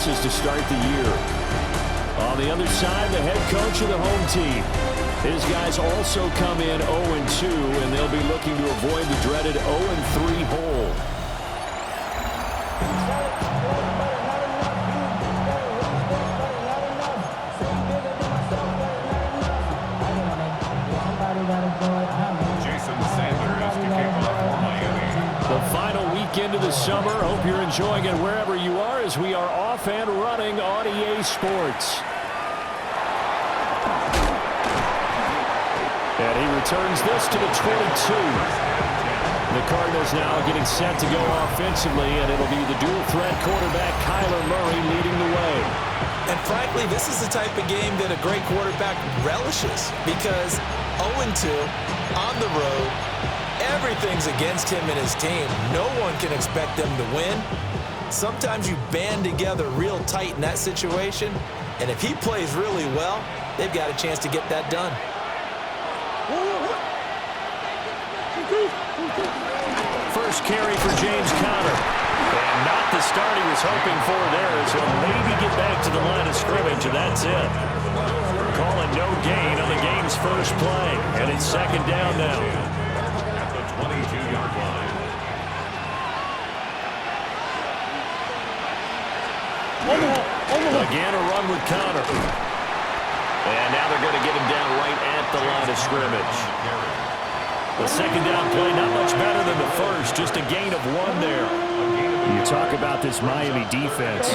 losses to start the year. On the other side, the head coach of the home team. His guys also come in 0-2, and they'll be looking to avoid the dreaded 0-3 hole. The final weekend of the summer. Hope you're enjoying it wherever you are as we are off and running on EA Sports. And he returns this to the 22. The Cardinals now getting set to go offensively, and it'll be the dual-threat quarterback Kyler Murray leading the way. And frankly, this is the type of game that a great quarterback relishes because 0-2 on the road, everything's against him and his team. No one can expect them to win. Sometimes you band together real tight in that situation, and if he plays really well, they've got a chance to get that done. First carry for James Conner. And not the start he was hoping for there, as he'll maybe get back to the line of scrimmage, and that's it. Calling no gain on the game's first play, and it's second down now. At the 22-yard line. Again, a run with Conner. And now they're going to get him down right at the line of scrimmage. The second down play, not much better than the first, just a gain of 1 there. You talk about this Miami defense.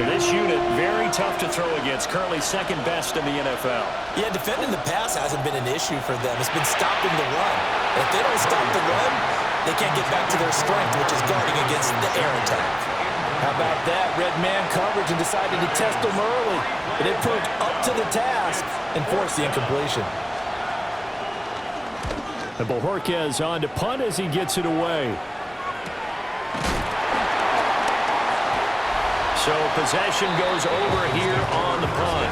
This unit, very tough to throw against, currently second best in the NFL. Yeah, defending the pass hasn't been an issue for them. It's been stopping the run. And if they don't stop the run, they can't get back to their strength, which is guarding against the air attack. How about that? Red man coverage and decided to test them early. But it proved up to the task and forced the incompletion. And Bojorquez on to punt as he gets it away. So possession goes over here on the punt.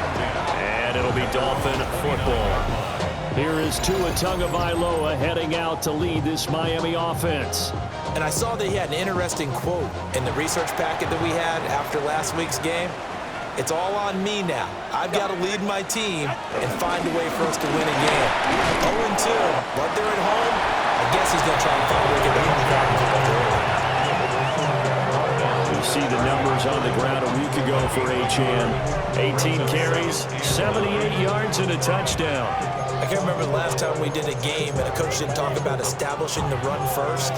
And it'll be Dolphin football. Here is Tua Tagovailoa heading out to lead this Miami offense. And I saw that he had an interesting quote in the research packet that we had after last week's game. It's all on me now. I've got to lead my team and find a way for us to win a game. 0-2, but they're at home. I guess he's going to try and find a way to get the home crowd. You see the numbers on the ground a week ago for H.N. 18 carries, 78 yards, and a touchdown. I can't remember the last time we did a game and a coach didn't talk about establishing the run first.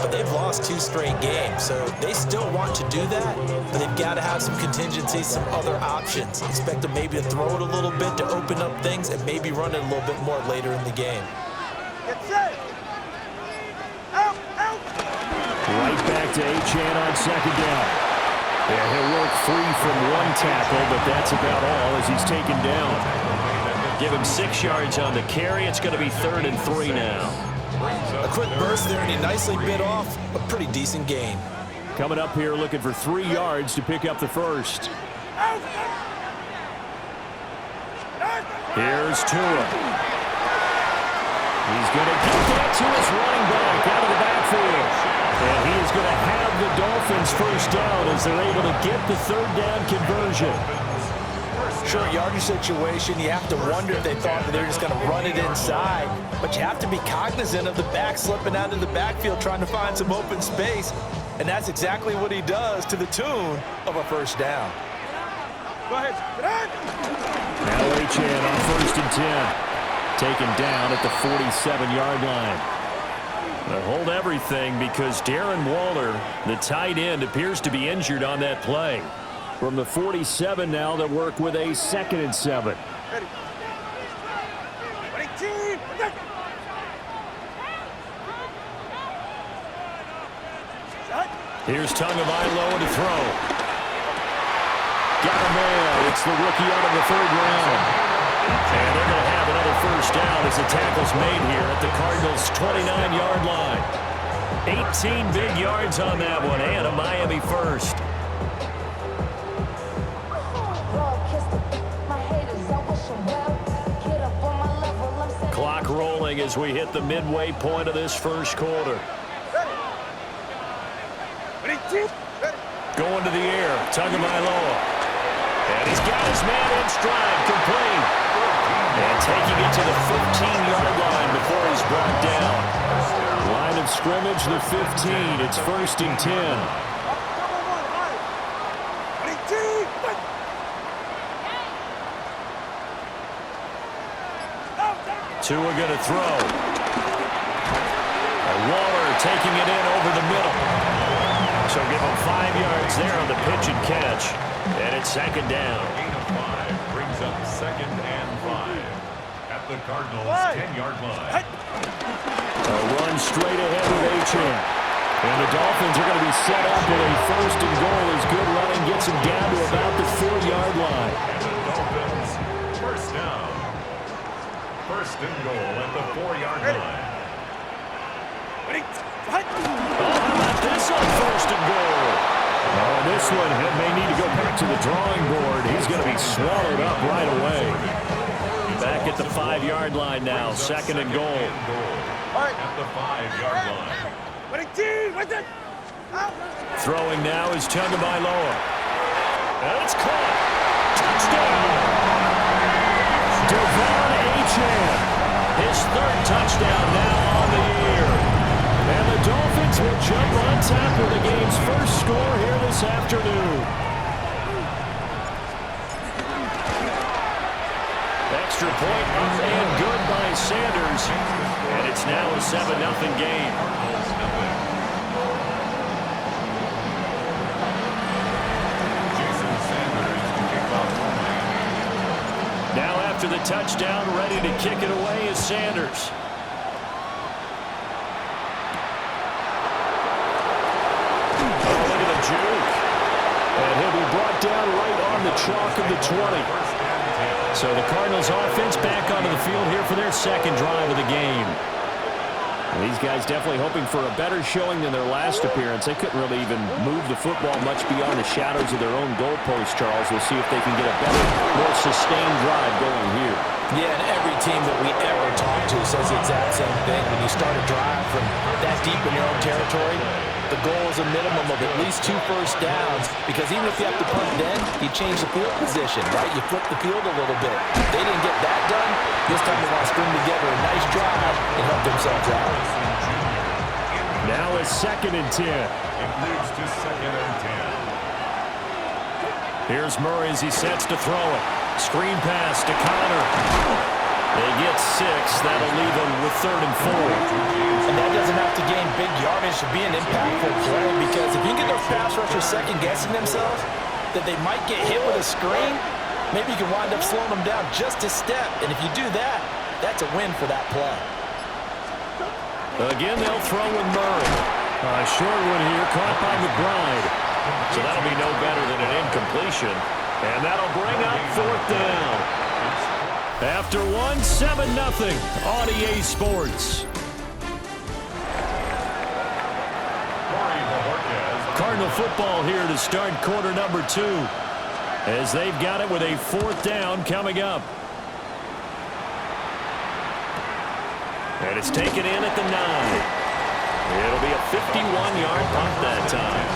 But they've lost 2 straight games, so they still want to do that, but they've got to have some contingencies, some other options. Expect them maybe to throw it a little bit to open up things and maybe run it a little bit more later in the game. Get set. Out, out. Right back to Achane on second down. Yeah, he'll work free from 1 tackle, but that's about all as he's taken down. Give him 6 yards on the carry. It's going to be 3rd and 3 now. A quick burst there, and he nicely bit off a pretty decent gain. Coming up here looking for 3 yards to pick up the first. Here's Tua. He's going to get that to his running back out of the backfield. And he is going to have the Dolphins first down as they're able to get the 3rd down conversion. Short yardage situation, you have to wonder if they thought that they were just going to run it inside. But you have to be cognizant of the back slipping out of the backfield trying to find some open space. And that's exactly what he does to the tune of a first down. Go ahead. Now Achane on 1st and 10. Taken down at the 47-yard line. They'll hold everything because Darren Waller, the tight end, appears to be injured on that play. From the 47 now, they'll work with a 2nd and 7. Ready. Ready, team. Here's Tagovailoa to throw. Got him there. It's the rookie out of the 3rd round. And they're going to have another first down as the tackle's made here at the Cardinals' 29-yard line. 18 big yards on that one, and a Miami first. Clock rolling as we hit the midway point of this first quarter. Ready, team. Ready. going to the air. Tagovailoa. And he's got his man in stride, complete. And taking it to the 15-yard line before he's brought down. Line of scrimmage, the 15. It's 1st and 10. Tua going to throw. And Waller taking it in over the middle. So give him 5 yards there on the pitch and catch. And it's 2nd down. Gain of 5 brings up 2nd and 5 at the Cardinals' 10-yard line. A run straight ahead with Achane. And the Dolphins are going to be set up with a 1st and goal as good running gets him down to about the 4-yard line. And the Dolphins, 1st down. 1st and goal at the 4-yard line. How about this on 1st and goal? Oh, this one may need to go back to the drawing board. He's going to be swallowed up right away. Back at the 5-yard line now, 2nd and goal. At the 5-yard line. Throwing now is Tagovailoa. And it's caught. Touchdown! Devon Achane. His 3rd touchdown now on the year. And the Dolphins will jump on top with the game's first score here this afternoon. Extra point up and good by Sanders. And it's now a 7-0 game. Now after the touchdown, ready to kick it away is Sanders. Oh, look at the juke. And he'll be brought down right on the chalk of the 20. So the Cardinals offense back onto the field here for their 2nd drive of the game. And these guys definitely hoping for a better showing than their last appearance. They couldn't really even move the football much beyond the shadows of their own goalpost, Charles. We'll see if they can get a better, more sustained drive going here. Yeah, and every team that we ever talk to says the exact same thing. When you start a drive from that deep in your own territory, the goal is a minimum of at least 2 first downs, because even if you have to punt then, you change the field position, right? You flip the field a little bit. They didn't get that done. This time they want to string together a nice drive and help themselves out. Now it's 2nd and 10. It moves to 2nd and 10. Here's Murray as he sets to throw it. Screen pass to Connor. They get 6. That'll leave them with 3rd and 4. And that doesn't have to gain big yardage to be an impactful play, because if you can get those pass rushers second-guessing themselves that they might get hit with a screen, maybe you can wind up slowing them down just a step. And if you do that, that's a win for that play. Again, they'll throw with Murray. A short one here, caught by McBride. So that'll be no better than an incompletion. And that'll bring up 4th down. After 7-0 on EA Sports. Cardinal football here to start quarter number 2. As they've got it with a 4th down coming up. And it's taken in at the 9. It'll be a 51-yard punt that time.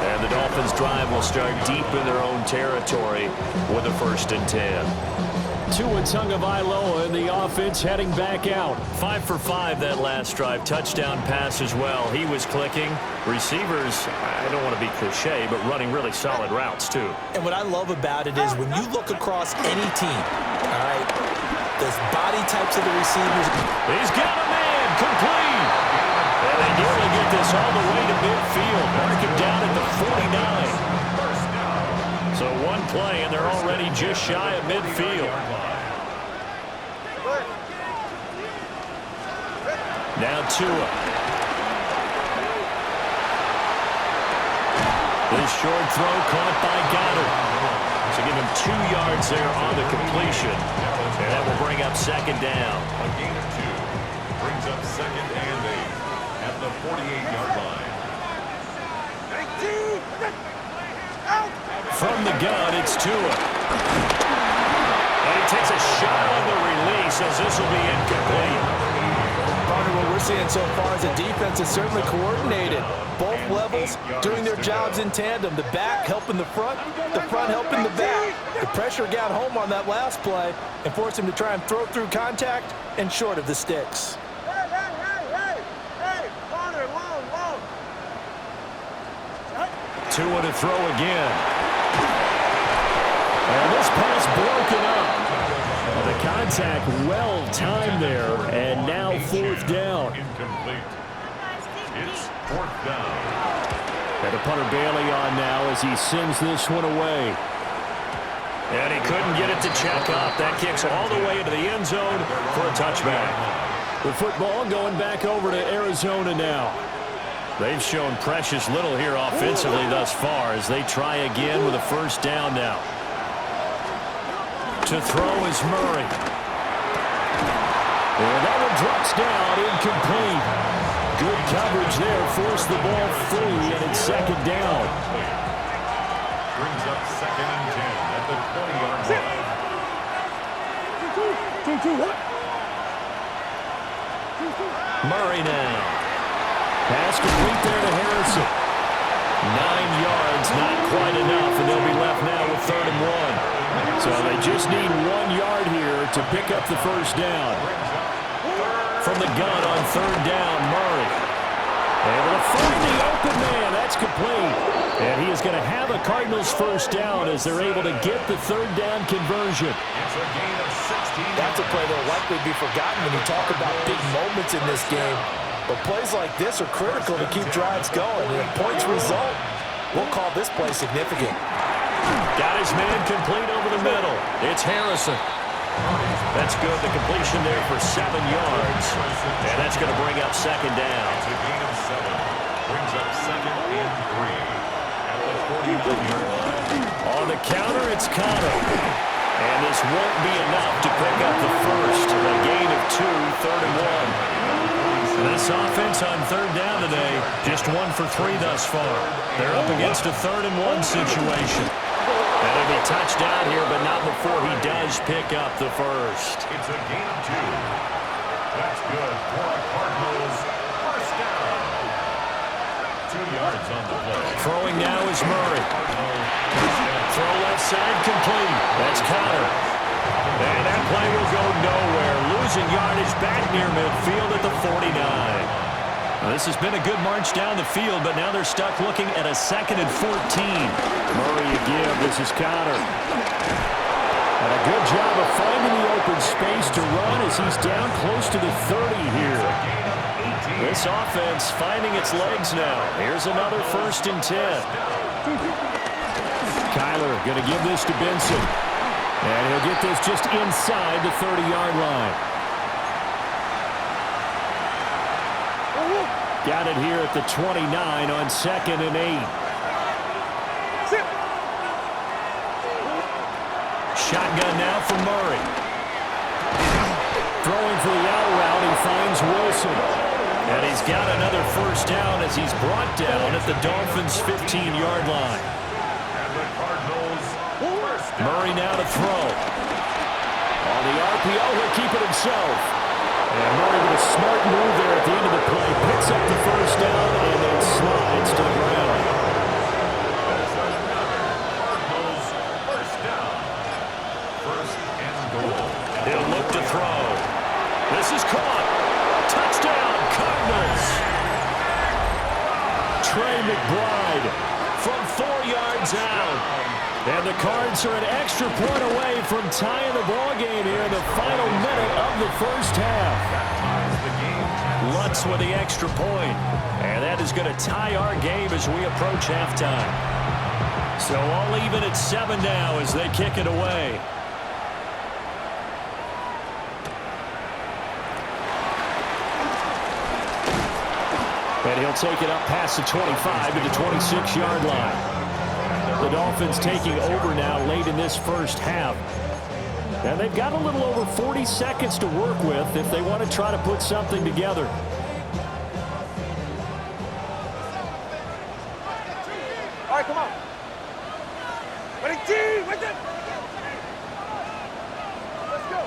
And the Dolphins' drive will start deep in their own territory with a 1st and 10. Tua Tagovailoa in the offense heading back out. 5 for 5 that last drive. Touchdown pass as well. He was clicking. Receivers, I don't want to be cliche, but running really solid routes too. And what I love about it is when you look across any team, all right, the body types of the receivers. He's got a man, complete. And they nearly get this all the way to midfield. Mark him down at the 49. So one play, and they're already just shy of midfield. Now Tua. This short throw caught by Goddard. So give him 2 yards there on the completion. And that will bring up 2nd down. A gain of 2 brings up 2nd and 8 at the 48-yard line. From the gun, it's Tua. And he takes a shot on the release as this will be incomplete. Partner, what we're seeing so far is the defense is certainly coordinated. Both levels doing their jobs in tandem. The back helping the front helping the back. The pressure got home on that last play and forced him to try and throw through contact and short of the sticks. Hey, corner, long. 2 to throw again. And this pass broken up. The contact well timed there, and now 4th down. Incomplete. It's 4th down. And the punter Bailey on now as he sends this one away. And he couldn't get it to check up. That kicks all the way into the end zone for a touchback. The football going back over to Arizona now. They've shown precious little here offensively thus far as they try again with a 1st down now. To throw is Murray. And that one drops down, incomplete. Good coverage there, forced the ball free, and it's 2nd down. Brings up 2nd and 10 at the 20-yard line. Murray now. Pass complete there to Harrison. 9 yards, not quite enough, and they'll be left now with 3rd and 1. So they just need 1 yard here to pick up the 1st down. From the gun on 3rd down, Murray. Able to find the open man. That's complete. And he is going to have a Cardinals 1st down as they're able to get the 3rd down conversion. It's a gain of 16. That's a play that will likely be forgotten when you talk about big moments in this game. But plays like this are critical to keep drives going. And if points result, we'll call this play significant. Got his man complete over the middle. It's Harrison. That's good. The completion there for 7 yards. And that's going to bring up 2nd down. It's a gain of 7. Brings up 2nd and 3 at the 41-yard line. On the counter, it's Connor. And this won't be enough to pick up the 1st. A gain of 2, 3rd and 1. This offense on 3rd down today, just 1 for 3 thus far. They're up against a 3rd and 1 situation. And he'll be touched down here, but not before he does pick up the 1st. It's a gain of 2. That's good for the Cardinals. 1st down. 2 yards on the play. Throwing now is Murray. Throw left side complete. That's Connor. And that play will go nowhere. Losing yardage back near midfield at the 49. Well, this has been a good march down the field, but now they're stuck looking at a 2nd and 14. Murray again. This is Connor. And a good job of finding the open space to run as he's down close to the 30 here. This offense finding its legs now. Here's another 1st and 10. Kyler going to give this to Benson. And he'll get this just inside the 30-yard line. Got it here at the 29 on 2nd and 8. Shotgun now for Murray. Throwing for the out route, he finds Wilson. And he's got another 1st down as he's brought down at the Dolphins' 15-yard line. And the Cardinals. Murray now to throw. On the RPO, he'll keep it himself. And Murray with a smart move there at the end of the play. Picks up the 1st down and then slides to the ground. Cardinals 1st down. 1st and goal. He'll look to throw. This is caught. Touchdown, Cardinals. Trey McBride from 4 yards out. And the Cards are an extra point away from tying the ball game here in the final minute of the 1st half. Lutz with the extra point. And that is going to tie our game as we approach halftime. So all even at 7 now as they kick it away. And he'll take it up past the 25 to the 26-yard line. The Dolphins taking over now late in this 1st half. And they've got a little over 40 seconds to work with if they want to try to put something together. All right, come on. Ready, team, with it. Let's go.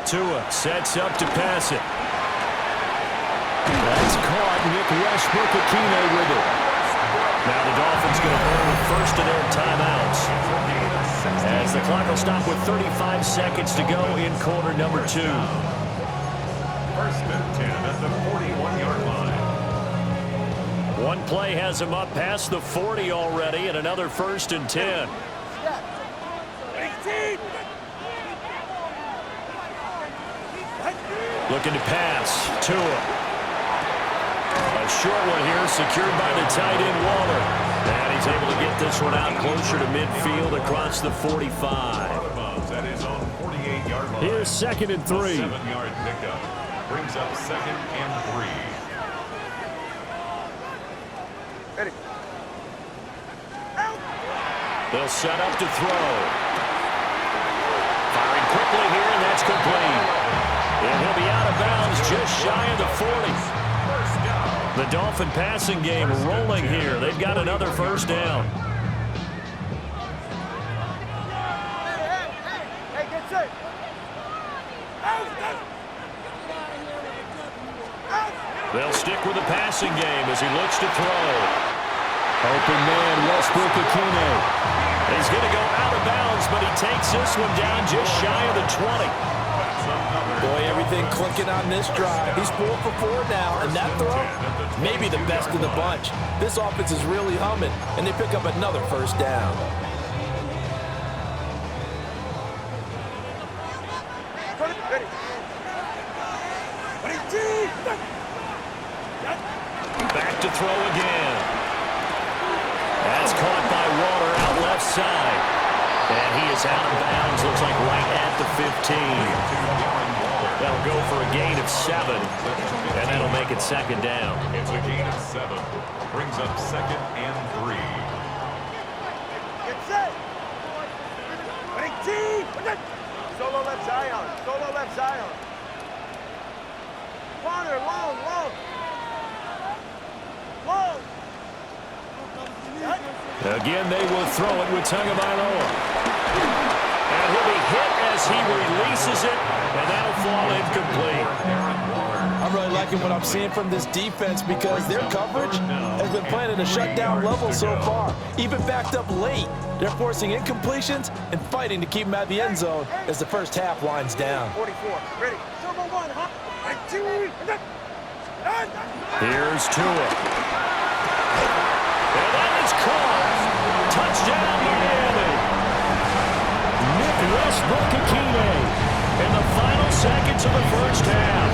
Tua sets up to pass it. That's caught. Nick Westbrook-Akine with it. Now the Dolphins going to burn the first of their timeouts, as the clock will stop with 35 seconds to go in quarter number 2. First and 10 at the 41-yard line. One play has him up past the 40 already, and another first and 10. Looking to pass. Tua. A short one here, secured by the tight end, Waller. And he's able to get this one out closer to midfield across the 45. That is on 48-yard line. Here's second and 3. 7-yard pickup. Brings up second and 3. Ready. They'll set up to throw. Firing quickly here, and that's complete. And he'll be out of bounds just shy of the 40. The Dolphin passing game rolling here. They've got another first down. Hey, get set. They'll stick with the passing game as he looks to throw. Open man, Westbrook-Akine. He's going to go out of bounds, but he takes this one down just shy of the 20. Boy, everything clicking on this drive. He's 4 for 4 now, and that throw, maybe the best of the bunch. This offense is really humming, and they pick up another first down. Ready. Back to throw again. That's caught by Waller out left side. And he is out of bounds, looks like right at the 15. That'll go for a gain of 7, and that'll make it second down. It's a gain of 7. Brings up second and 3. Get set. Ready, team. Solo left Zion. Solo left Zion. Corner, long. Again, they will throw it with Tagovailoa. And he'll be hit as he releases it, and that'll fall incomplete. I'm really liking what I'm seeing from this defense because their coverage has been playing at a shutdown level so far. Even backed up late, they're forcing incompletions and fighting to keep them at the end zone as the first half winds down. 44. Ready. Turbo 1. Here's Tua. And that is caught. Touchdown, Miami. Nick Westbrook-Akine in the final seconds of the first half.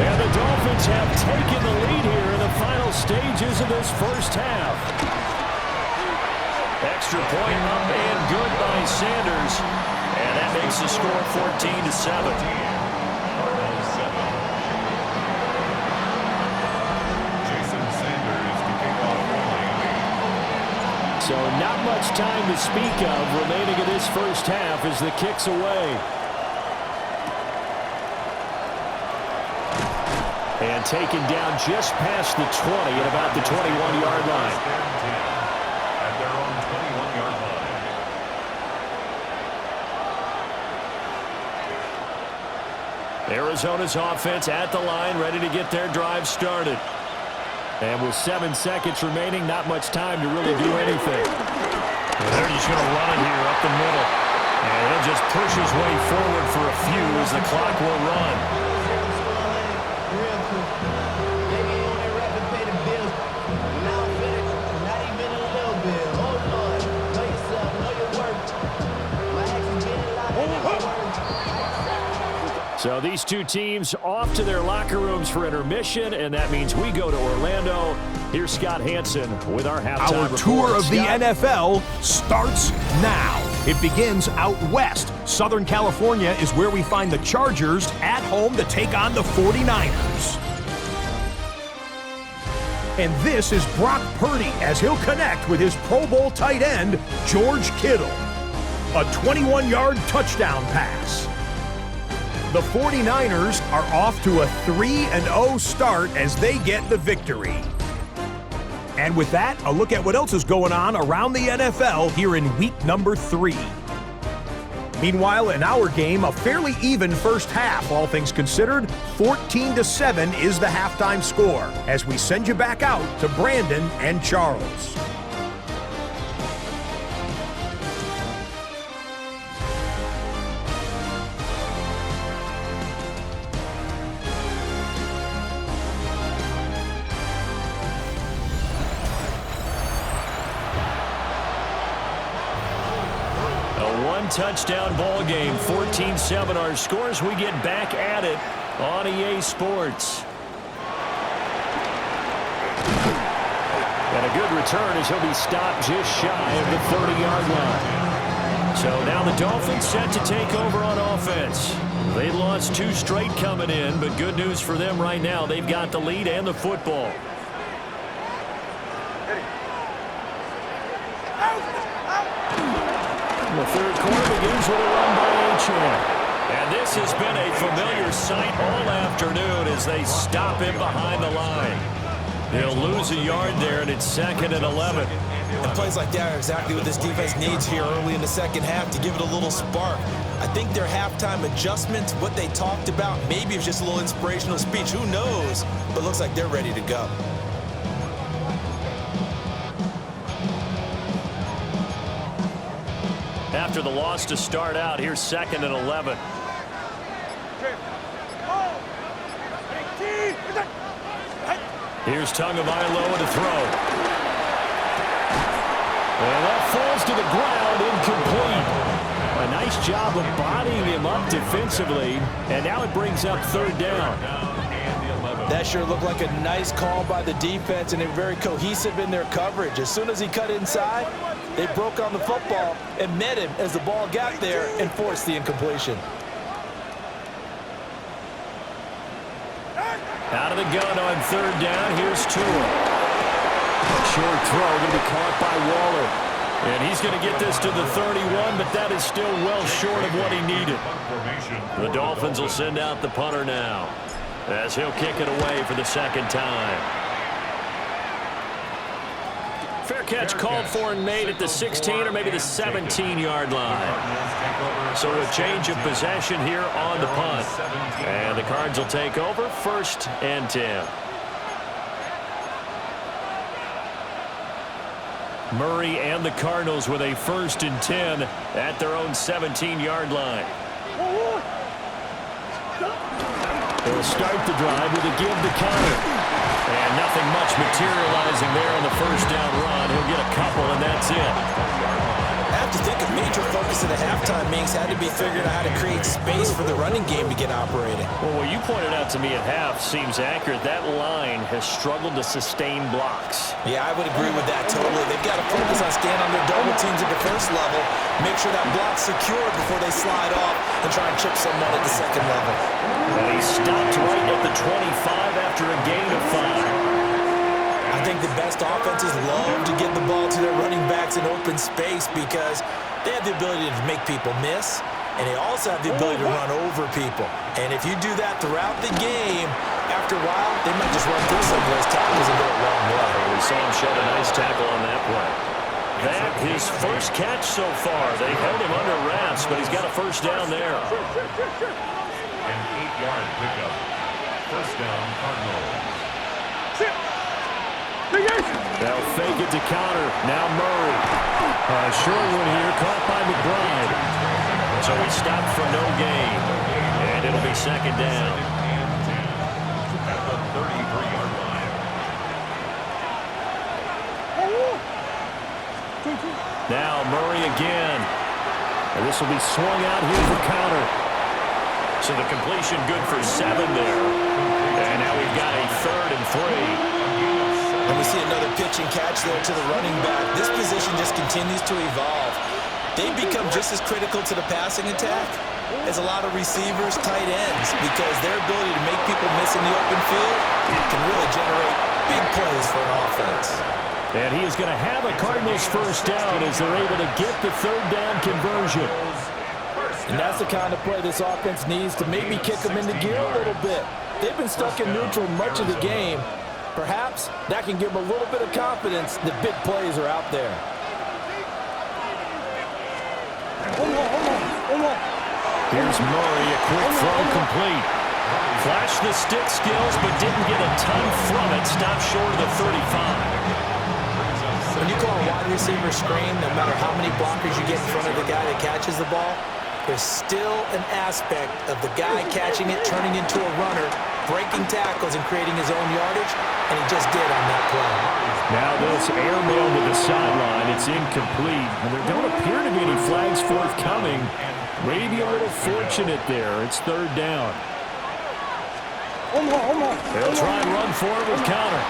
And the Dolphins have taken the lead here in the final stages of this first half. Extra point up and good by Sanders. And that makes the score 14-7. So not much time to speak of remaining in this first half as the kick's away. And taken down just past the 20 at about the 21-yard line. At their own 21-yard line. Arizona's offense at the line, ready to get their drive started. And with 7 seconds remaining, not much time to really do anything. And they're just going to run it here up the middle. And he'll just push his way forward for a few as the clock will run. So these two teams off to their locker rooms for intermission, and that means we go to Orlando. Here's Scott Hansen with our halftime report. Our tour of the Scott? NFL starts now. It begins out west. Southern California is where we find the Chargers at home to take on the 49ers. And this is Brock Purdy as he'll connect with his Pro Bowl tight end, George Kittle. A 21-yard touchdown pass. The 49ers are off to a 3-0 start as they get the victory. And with that, a look at what else is going on around the NFL here in week number 3. Meanwhile, in our game, a fairly even first half, all things considered. 14-7 is the halftime score as we send you back out to Brandon and Charles. Touchdown ball game, 14-7 our scores. We get back at it on EA Sports. And a good return as he'll be stopped just shy of the 30-yard line. So now the Dolphins set to take over on offense. They lost 2 straight coming in, but good news for them right now. They've got the lead and the football. The third quarter begins with a run by Achane. And this has been a familiar sight all afternoon as they stop him behind the line. They'll lose a yard there, and it's 2nd and 11. And plays like that are exactly what this defense needs here early in the second half to give it a little spark. I think their halftime adjustments, what they talked about, maybe it's just a little inspirational speech. Who knows? But looks like they're ready to go. After the loss to start out, here's 2nd and 11. Here's Tagovailoa to throw. And that falls to the ground, incomplete. A nice job of bodying him up defensively, and now it brings up 3rd down. That sure looked like a nice call by the defense, and they're very cohesive in their coverage. As soon as he cut inside, they broke on the football and met him as the ball got there and forced the incompletion. Out of the gun on 3rd down, here's Tua. A short throw going to be caught by Waller. And he's going to get this to the 31, but that is still well short of what he needed. The Dolphins will send out the punter now, as he'll kick it away for the 2nd time. Fair catch called for and made at the 16 or maybe the 17-yard line. So a change of possession here on the punt. And the Cards will take over, 1st and 10. Murray and the Cardinals with a 1st and 10 at their own 17-yard line. They'll start the drive with a give to counter. And nothing much materializing there on the 1st down run. He'll get a couple, and that's it. I have to think a major focus of the halftime meetings had to be figuring out how to create space for the running game to get operating. Well, what you pointed out to me at half seems accurate. That line has struggled to sustain blocks. Yeah, I would agree with that totally. They've got to focus on staying on their double teams at the 1st level, make sure that block's secured before they slide off and try and chip someone at the 2nd level. And he stopped right at the 25 after a gain of 5. I think the best offenses love to get the ball to their running backs in open space because they have the ability to make people miss, and they also have the ability to run over people. And if you do that throughout the game, after a while, they might just run through some of those tackles and go a long way. We saw him shed a nice tackle on that play. That his 1st catch so far. They held him under wraps, but he's got a 1st down there. An 8-yard pickup. 1st down, Cardinals. They'll fake it to counter. Now Murray. Short one here, caught by McBride. So he stopped for no gain. And it'll be 2nd down. At the 33-yard line. Now Murray again. And this will be swung out here for counter. So the completion good for 7 there. And now we've got a 3rd and 3. And we see another pitch and catch there to the running back. This position just continues to evolve. They become just as critical to the passing attack as a lot of receivers, tight ends, because their ability to make people miss in the open field can really generate big plays for an offense. And he is going to have a Cardinals 1st down as they're able to get the 3rd down conversion. And that's the kind of play this offense needs to maybe kick them into gear a little bit. They've been stuck in neutral much of the game. Perhaps that can give them a little bit of confidence that big plays are out there. Here's Murray, a quick throw complete. Flashed the stick skills, but didn't get a ton from it. Stopped short of the 35. When you call a wide receiver screen, no matter how many blockers you get in front of the guy that catches the ball, there's still an aspect of the guy catching it, turning into a runner, breaking tackles and creating his own yardage, and he just did on that play. Now this airmail to the sideline, it's incomplete, and there don't appear to be any flags forthcoming. Maybe a little fortunate there. It's third down. They'll try and run for it with counter.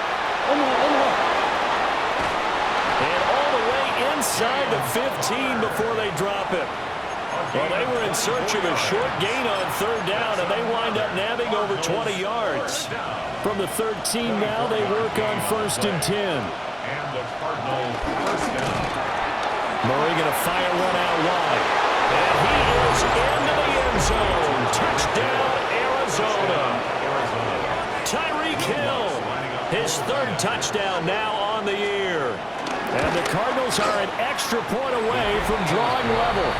And all the way inside the 15 before they drop it. Well, they were in search of a short gain on third down, and they wind up nabbing over 20 yards. From the 13 now, they work on 1st and 10. And the Cardinals first down. Murray going to fire one out wide. And he is into the end zone. Touchdown, Arizona. Tyreek Hill, his 3rd touchdown now on the year. And the Cardinals are an extra point away from drawing level.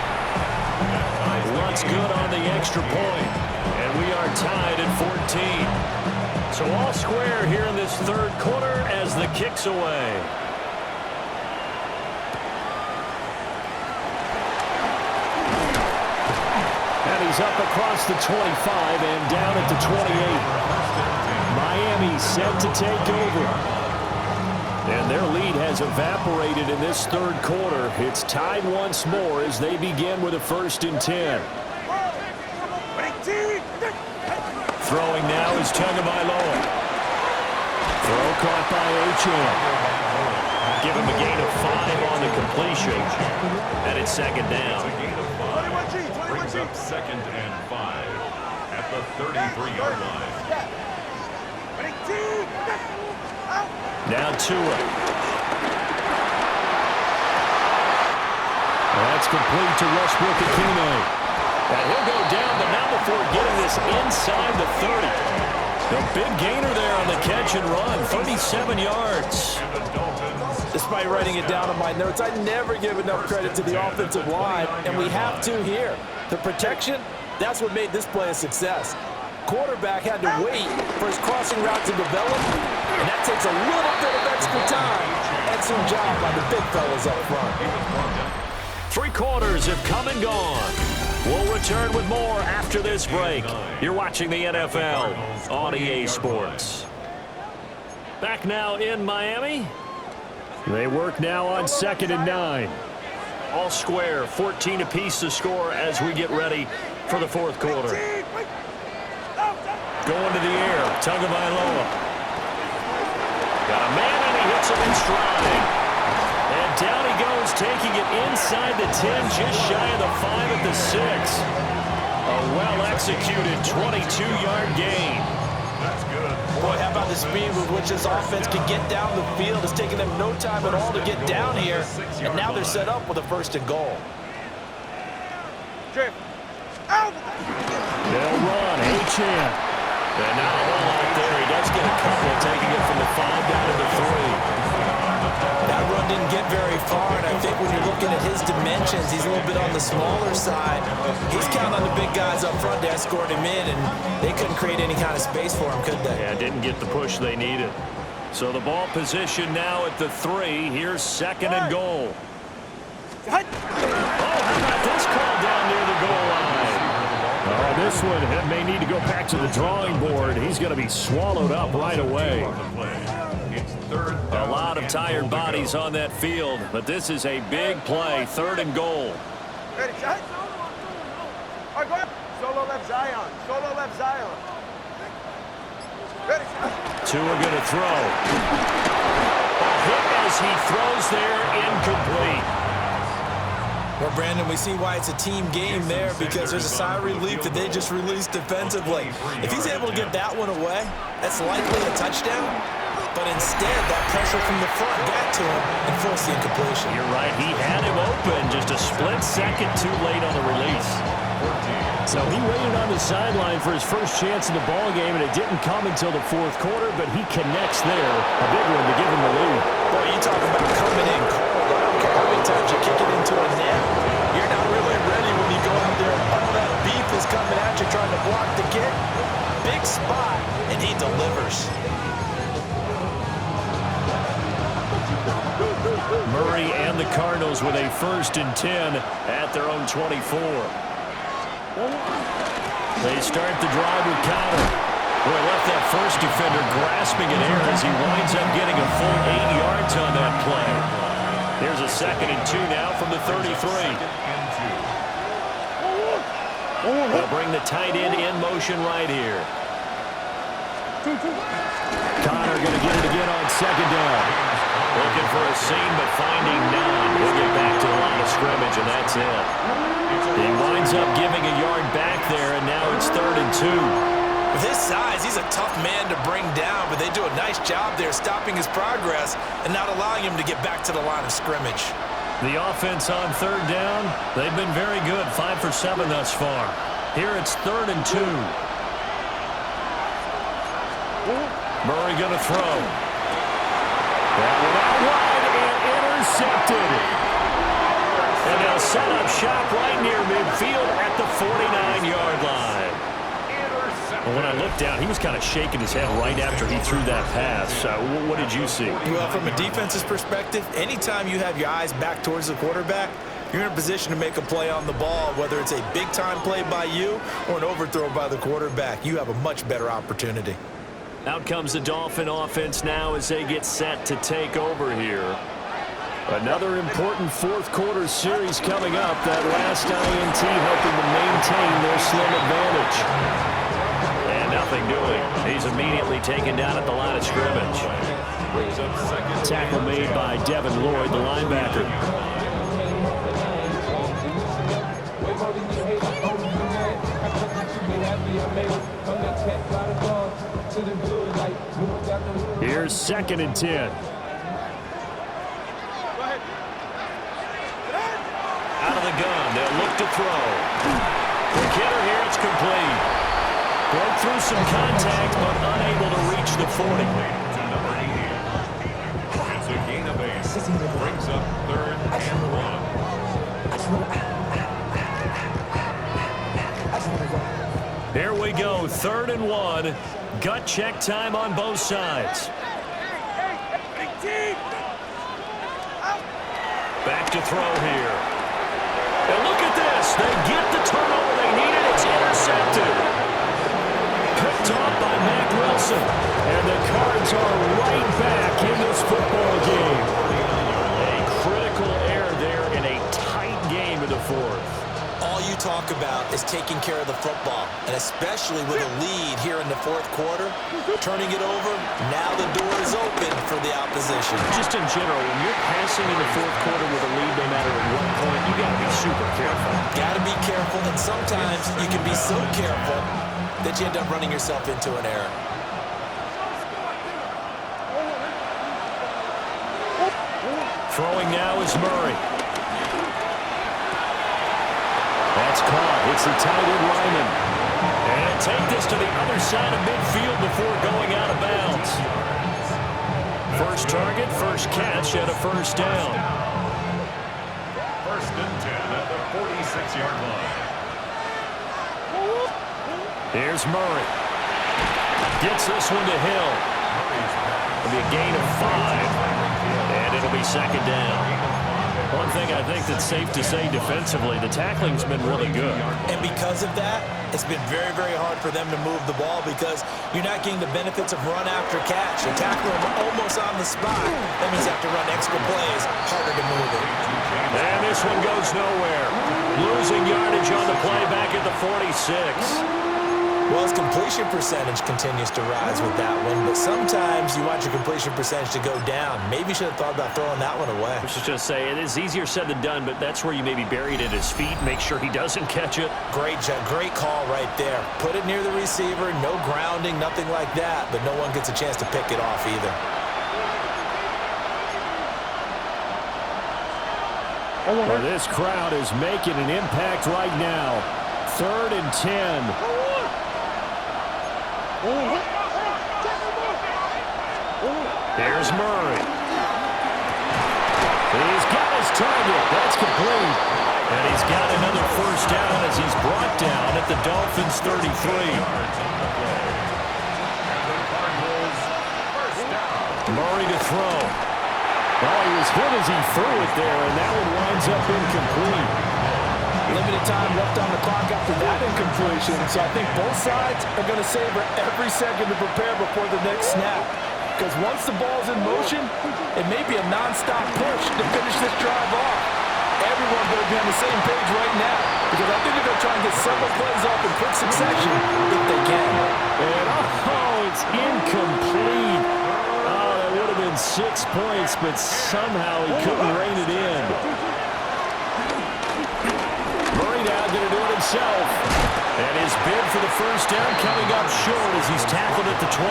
What's good on the extra point? And we are tied at 14. So all square here in this 3rd quarter as the kick's away. And he's up across the 25 and down at the 28. Miami set to take over. And their lead has evaporated in this 3rd quarter. It's tied once more as they begin with a 1st and 10. Throwing now is Tagovailoa. Throw caught by Achane. Give him a gain of 5 on the completion. And it's 2nd down. Brings up 2nd and 5 at the 33-yard line. Now Tua. That's complete to Westbrook-Ikhine. And he'll go down, but not before getting this inside the 30. The big gainer there on the catch and run, 37 yards. Despite writing it down on my notes, I never give enough credit to the offensive line, and we have to here. The protection, that's what made this play a success. Quarterback had to wait for his crossing route to develop, and that takes a little bit of extra time. Excellent job by the big fellas up front. 3 quarters have come and gone. We'll return with more after this break. You're watching the NFL on EA Sports. Back now in Miami. They work now on 2nd and 9. All square, 14 apiece to score as we get ready for the 4th quarter. Going to the air, Tagovailoa. Got a man and he hits him in stride. And down he goes, taking it inside the 10, just shy of the 5 at the 6. A well-executed 22-yard gain. That's good. Boy, how about the speed with which this offense can get down the field? It's taken them no time at all to get down here. And now they're set up with a 1st and goal. They'll run, Achane. And now a whole lot there. He does get a couple, taking it from the 5 down to the 3. That run didn't get very far, and I think when you're looking at his dimensions, he's a little bit on the smaller side. He's counting on the big guys up front to escort him in, and they couldn't create any kind of space for him, could they? Yeah, didn't get the push they needed. So the ball position now at the 3. Here's 2nd and goal. Oh, how about this call down near the goal line? Oh, this one may need to go back to the drawing board. He's going to be swallowed up right away. It's 3rd A down. lot of tired bodies on that field, but this is a big play, 3rd and goal. Ready, shot. All right, go up. Solo left Zion. Solo left Zion. Ready, shot. Tua going to throw. A hit as he throws there, incomplete. Well, Brandon, we see why it's a team game there, because there's a sigh of relief that they just released defensively. If he's able to get that one away, that's likely a touchdown. But instead, that pressure from the front got to him and forced the incompletion. You're right. He had him open, just a split second too late on the release. So he waited on the sideline for his first chance in the ball game, and it didn't come until the 4th quarter, but he connects there. A big one to give him the lead. Boy, you talk about coming in cold. I don't care how many times you kick it into a net. You're not really ready when you go out there and Murray and the Cardinals with a 1st and 10 at their own 24. They start the drive with Connor. Boy, left that first defender grasping at air as he winds up getting a full 8 yards on that play. Here's a 2nd and 2 now from the 33. They'll bring the tight end in motion right here. Connor going to get it again on 2nd down. Looking for a seam, but finding none. He'll get back to the line of scrimmage, and that's it. He winds up giving a yard back there, and now it's 3rd and 2. With his size, he's a tough man to bring down, but they do a nice job there stopping his progress and not allowing him to get back to the line of scrimmage. The offense on 3rd down, they've been very good, 5 for 7 thus far. Here it's 3rd and 2. Murray going to throw. That one out wide and intercepted. And they'll set up shop right near midfield at the 49-yard line. Well, when I looked down, he was kind of shaking his head right after he threw that pass. What did you see? Well, from a defense's perspective, anytime you have your eyes back towards the quarterback, you're in a position to make a play on the ball, whether it's a big-time play by you or an overthrow by the quarterback. You have a much better opportunity. Out comes the Dolphin offense now as they get set to take over here. Another important 4th quarter series coming up. That last INT helping to maintain their slim advantage. And nothing doing. He's immediately taken down at the line of scrimmage. Tackle made by Devin Lloyd, the linebacker. Here's 2nd and 10. Out of the gun, they'll look to throw. The kidder here, it's complete. Broke through some contact, but unable to reach the 40. To number 80. It's a gain of 8. Brings up 3rd and 1. Here we go, 3rd and 1. Gut check time on both sides. Back to throw here. And look at this. They get the turnover they needed. It's intercepted. Picked off by Mack Wilson. And the Cards are right back in this football game. A critical error there in a tight game in the 4th. All you talk about is taking care of the football, and especially with a lead here in the 4th quarter, turning it over, now the door is open for the opposition. Just in general, when you're passing in the 4th quarter with a lead, no matter at what point, you got to be super careful. Got to be careful, and sometimes you can be so careful that you end up running yourself into an error. Throwing now is Murray. That's caught. It's the tight end Lyman. And take this to the other side of midfield before going out of bounds. First target, first catch at a 1st down. 1st and 10 at the 46-yard line. Here's Murray. Gets this one to Hill. It'll be a gain of 5. And it'll be 2nd down. One thing I think that's safe to say defensively, the tackling's been really good. And because of that, it's been very, very hard for them to move the ball because you're not getting the benefits of run after catch. You tackle them almost on the spot. That means you have to run extra plays, harder to move it. And this one goes nowhere. Losing yardage on the play back at the 46. Well, his completion percentage continues to rise with that one, but sometimes you want your completion percentage to go down. Maybe you should have thought about throwing that one away. I was just going to say, it is easier said than done, but that's where you maybe bury it at his feet, make sure he doesn't catch it. Great call right there. Put it near the receiver, no grounding, nothing like that, but no one gets a chance to pick it off either. Well, this crowd is making an impact right now. 3rd and 10. Here's Murray. He's got his target. That's complete. And he's got another 1st down as he's brought down at the Dolphins' 33. Murray to throw. Well, he was hit as he threw it there, and that one winds up incomplete. Limited time left on the clock after that incompletion, so I think both sides are going to savor every second to prepare before the next snap. Because once the ball's in motion, it may be a non-stop push to finish this drive off. Everyone better be on the same page right now, because I think they're going to try and get several plays off in quick succession if they can. And it's incomplete. Oh, that would have been 6 points, but somehow he couldn't rein it in. Murray now going to do it himself. And his bid for the first down coming up short as he's tackled at the 25.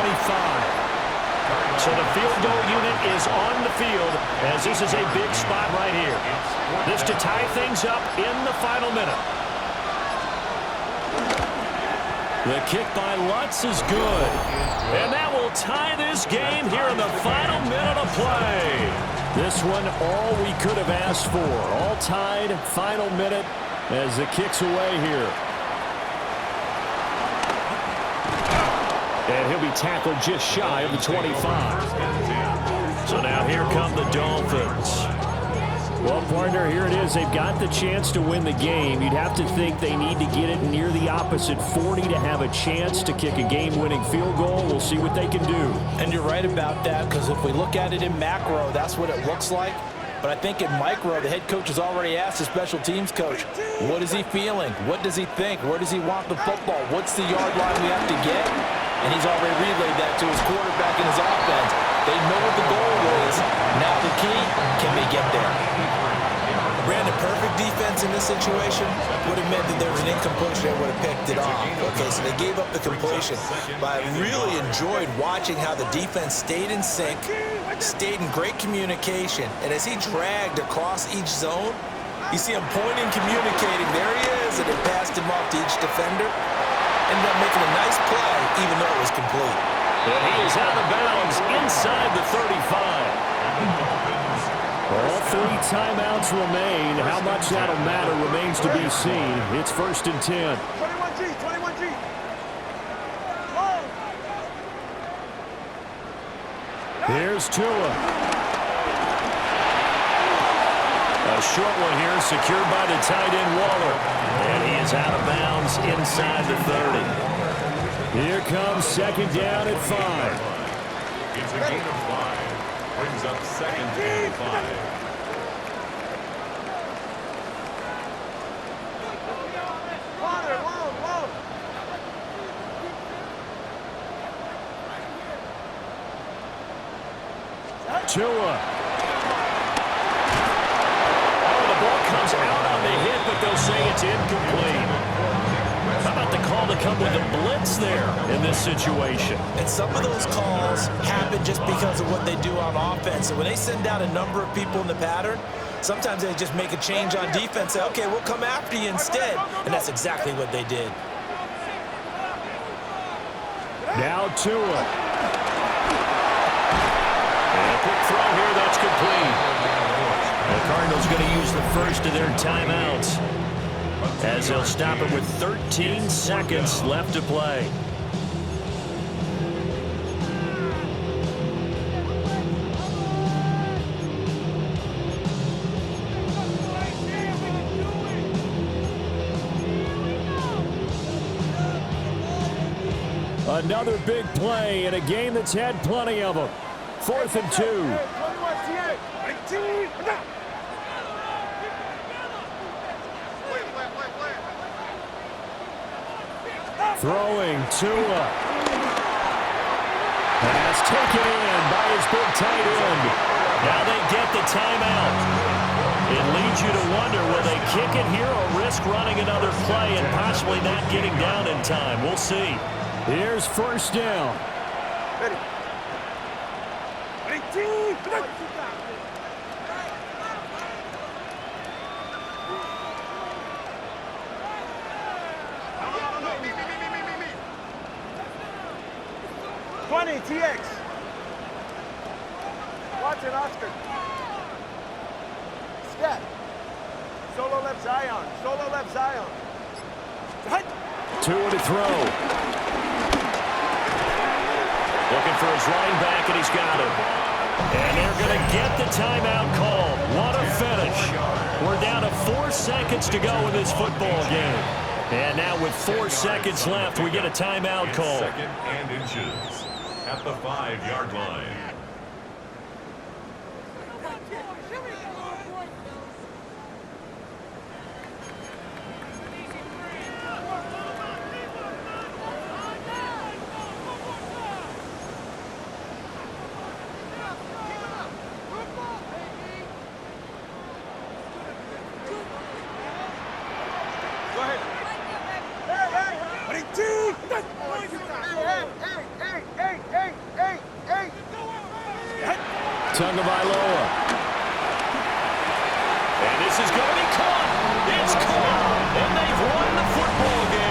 So the field goal unit is on the field as this is a big spot right here. This to tie things up in the final minute. The kick by Lutz is good. And that will tie this game here in the final minute of play. This one all we could have asked for. All tied, final minute as the kick's away here. And he'll be tackled just shy of the 25. So now here come the Dolphins. Well, partner, here it is. They've got the chance to win the game. You'd have to think they need to get it near the opposite 40 to have a chance to kick a game-winning field goal. We'll see what they can do. And you're right about that, because if we look at it in macro, that's what it looks like. But I think in micro, the head coach has already asked the special teams coach, what is he feeling? What does he think? Where does he want the football? What's the yard line we have to get? And he's already relayed that to his quarterback and his offense. They know what the goal is. Now the key, can they get there? Brandon, perfect defense in this situation would have meant that there was an incompletion that would have picked it off. Okay, so they gave up the completion. But I really enjoyed watching how the defense stayed in sync, stayed in great communication, and as he dragged across each zone, you see him pointing, communicating. There he is, and it passed him off to each defender. Ended up making a nice play, even though it was complete. And he is out of bounds inside the 35. All 3 timeouts remain. How much that'll matter remains to be seen. It's 1st and 10. 21G, 21G. Here's Tua. A short one here, secured by the tight end Waller. And he is out of bounds inside the 30. Here comes 2nd down at 5. It's a gain of 5. Brings up 2nd and 5. Tua. Oh, the ball comes out on the hit, but they'll say it's incomplete. How about the call to come with a blitz there in this situation? And some of those calls happen just because of what they do on offense. And when they send out a number of people in the pattern, sometimes they just make a change on defense, say, okay, we'll come after you instead. And that's exactly what they did. Now Tua. And a quick throw here, that's complete. The Cardinals going to use the first of their timeouts, as they'll stop it with 13 seconds left to play. Another big play in a game that's had plenty of them. 4th and 2. 21 T8. 19. Throwing Tua. Pass taken in by his big tight end. Now they get the timeout. It leads you to wonder, will they kick it here or risk running another play and possibly not getting down in time? We'll see. Here's 1st down. Ready. 18. TX. Watson, Oscar. Step. Solo left Zion. Solo left Zion. Tua to throw. Looking for his running back, and he's got him. And they're going to get the timeout called. What a finish. We're down to 4 seconds to go in this football game. And now with 4 seconds left, we get a timeout call. Second and inches at the 5-yard line. Tagovailoa. And this is going to be caught. It's caught. And they've won the football game.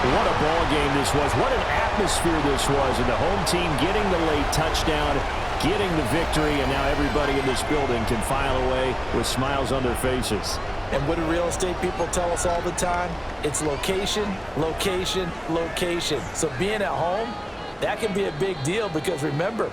What a ball game this was. What an atmosphere this was. And the home team getting the late touchdown, getting the victory, and now everybody in this building can file away with smiles on their faces. And what do real estate people tell us all the time? It's location, location, location. So being at home, that can be a big deal because remember,